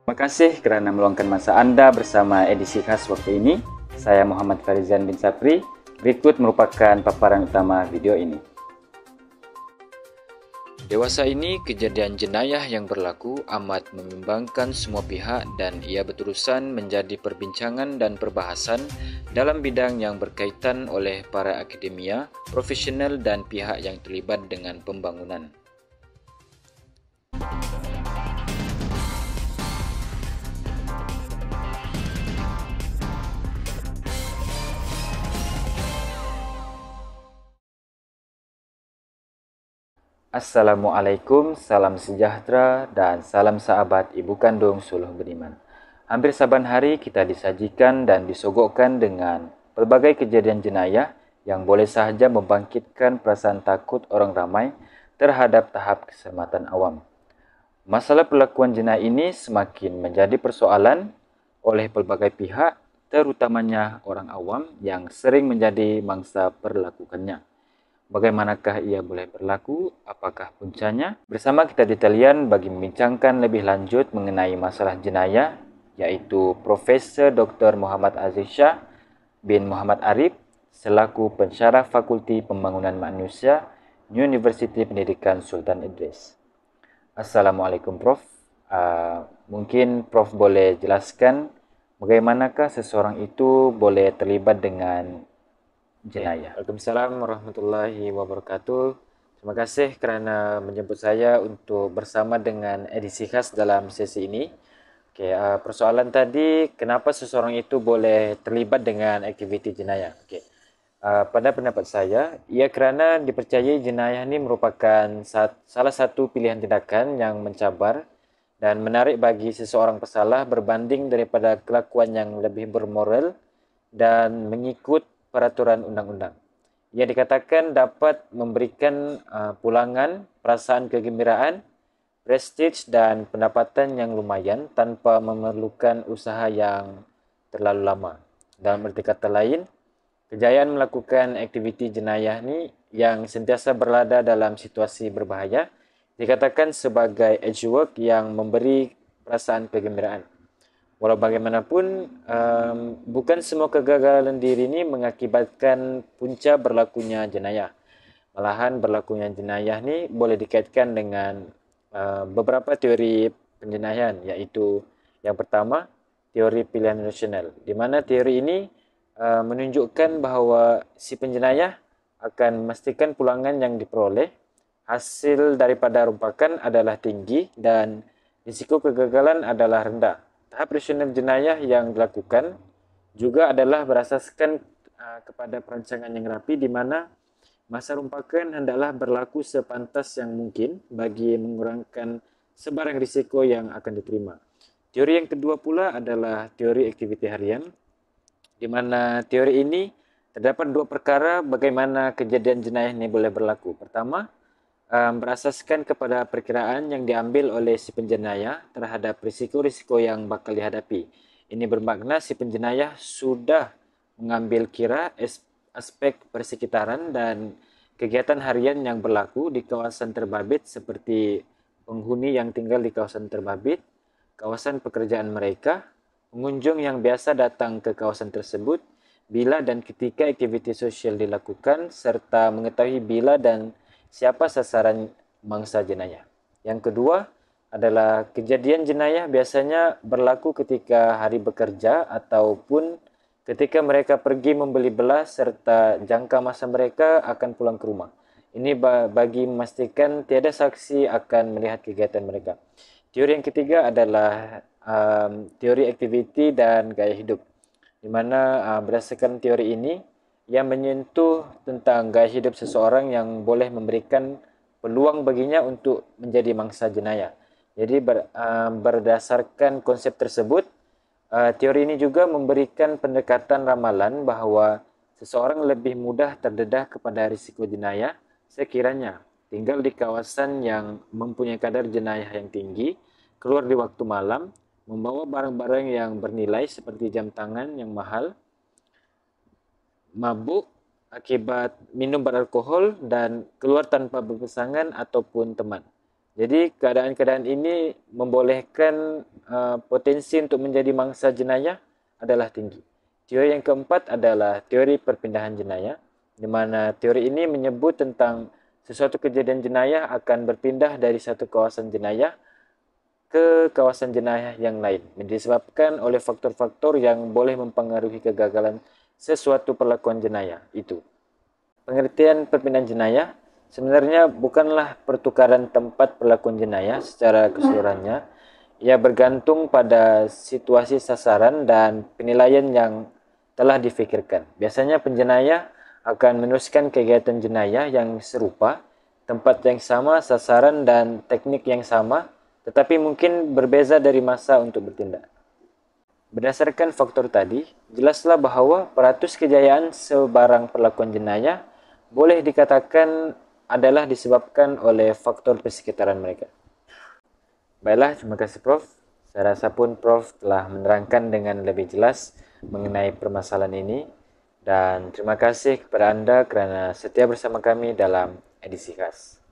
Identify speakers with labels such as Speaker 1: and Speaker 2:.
Speaker 1: Terima kasih kerana meluangkan masa Anda bersama edisi khas waktu ini. Saya Muhammad Farizan bin Sapri. Berikut merupakan paparan utama video ini. Dewasa ini, kejadian jenayah yang berlaku amat membimbangkan semua pihak dan ia berterusan menjadi perbincangan dan perbahasan dalam bidang yang berkaitan oleh para akademia, profesional dan pihak yang terlibat dengan pembangunan. Assalamualaikum, salam sejahtera dan salam sahabat ibu kandung suluh beriman. Hampir saban hari kita disajikan dan disogokkan dengan pelbagai kejadian jenayah yang boleh sahaja membangkitkan perasaan takut orang ramai terhadap tahap keselamatan awam. Masalah perlakuan jenayah ini semakin menjadi persoalan oleh pelbagai pihak, terutamanya orang awam yang sering menjadi mangsa perlakukannya. Bagaimanakah ia boleh berlaku? Apakah puncanya? Bersama kita di talian bagi membincangkan lebih lanjut mengenai masalah jenayah, yaitu Profesor Dr. Muhammad Aziz Shah bin Muhammad Arif selaku pensyarah Fakulti Pembangunan Manusia Universiti Pendidikan Sultan Idris. Assalamualaikum Prof. Mungkin Prof boleh jelaskan bagaimanakah seseorang itu boleh terlibat dengan jenayah. Waalaikumsalam warahmatullahi wabarakatuh. Terima kasih kerana menjemput saya untuk bersama dengan edisi khas dalam sesi ini. Persoalan tadi, kenapa seseorang itu boleh terlibat dengan aktiviti jenayah? Pada pendapat saya, ia kerana dipercayai jenayah ini merupakan salah satu pilihan tindakan yang mencabar dan menarik bagi seseorang pesalah berbanding daripada kelakuan yang lebih bermoral dan mengikut peraturan undang-undang. Ia dikatakan dapat memberikan pulangan, perasaan kegembiraan, prestige dan pendapatan yang lumayan tanpa memerlukan usaha yang terlalu lama. Dalam arti kata lain, kejayaan melakukan aktiviti jenayah ni yang sentiasa berada dalam situasi berbahaya dikatakan sebagai edge work yang memberi perasaan kegembiraan. Walau bagaimanapun, bukan semua kegagalan diri ini mengakibatkan punca berlakunya jenayah. Malahan berlakunya jenayah ni boleh dikaitkan dengan beberapa teori penjenayhan, iaitu yang pertama, teori pilihan rasional, di mana teori ini menunjukkan bahawa si penjenayah akan memastikan pulangan yang diperoleh hasil daripada rompakan adalah tinggi dan risiko kegagalan adalah rendah. Tahap rasional jenayah yang dilakukan juga adalah berasaskan kepada perancangan yang rapi di mana masa rompakan hendaklah berlaku sepantas yang mungkin bagi mengurangkan sebarang risiko yang akan diterima. Teori yang kedua pula adalah teori aktiviti harian, di mana teori ini terdapat dua perkara bagaimana kejadian jenayah ini boleh berlaku. Pertama, berasaskan kepada perkiraan yang diambil oleh si penjenayah terhadap risiko-risiko yang bakal dihadapi. Ini bermakna si penjenayah sudah mengambil kira aspek persekitaran dan kegiatan harian yang berlaku di kawasan terbabit seperti penghuni yang tinggal di kawasan terbabit, kawasan pekerjaan mereka, pengunjung yang biasa datang ke kawasan tersebut, bila dan ketika aktiviti sosial dilakukan, serta mengetahui bila dan siapa sasaran mangsa jenayah. Yang kedua adalah kejadian jenayah biasanya berlaku ketika hari bekerja ataupun ketika mereka pergi membeli belas serta jangka masa mereka akan pulang ke rumah. Ini bagi memastikan tiada saksi akan melihat kegiatan mereka. Teori yang ketiga adalah teori aktiviti dan gaya hidup, di mana berdasarkan teori ini yang menyentuh tentang gaya hidup seseorang yang boleh memberikan peluang baginya untuk menjadi mangsa jenayah. Jadi berdasarkan konsep tersebut, teori ini juga memberikan pendekatan ramalan bahawa seseorang lebih mudah terdedah kepada risiko jenayah sekiranya tinggal di kawasan yang mempunyai kadar jenayah yang tinggi, keluar di waktu malam, membawa barang-barang yang bernilai seperti jam tangan yang mahal, mabuk akibat minum beralkohol dan keluar tanpa berpasangan ataupun teman. Jadi keadaan-keadaan ini membolehkan potensi untuk menjadi mangsa jenayah adalah tinggi. Teori yang keempat adalah teori perpindahan jenayah, di mana teori ini menyebut tentang sesuatu kejadian jenayah akan berpindah dari satu kawasan jenayah ke kawasan jenayah yang lain, disebabkan oleh faktor-faktor yang boleh mempengaruhi kegagalan sesuatu perlakuan jenayah itu. Pengertian perpindahan jenayah sebenarnya bukanlah pertukaran tempat perlakuan jenayah secara keseluruhannya. Ia bergantung pada situasi sasaran dan penilaian yang telah difikirkan. Biasanya penjenayah akan meneruskan kegiatan jenayah yang serupa, tempat yang sama, sasaran dan teknik yang sama, tetapi mungkin berbeza dari masa untuk bertindak. Berdasarkan faktor tadi, jelaslah bahwa peratus kejayaan sebarang perlakuan jenayah boleh dikatakan adalah disebabkan oleh faktor persekitaran mereka. Baiklah, terima kasih Prof. Saya rasa pun Prof telah menerangkan dengan lebih jelas mengenai permasalahan ini. Dan terima kasih kepada Anda kerana setia bersama kami dalam edisi khas.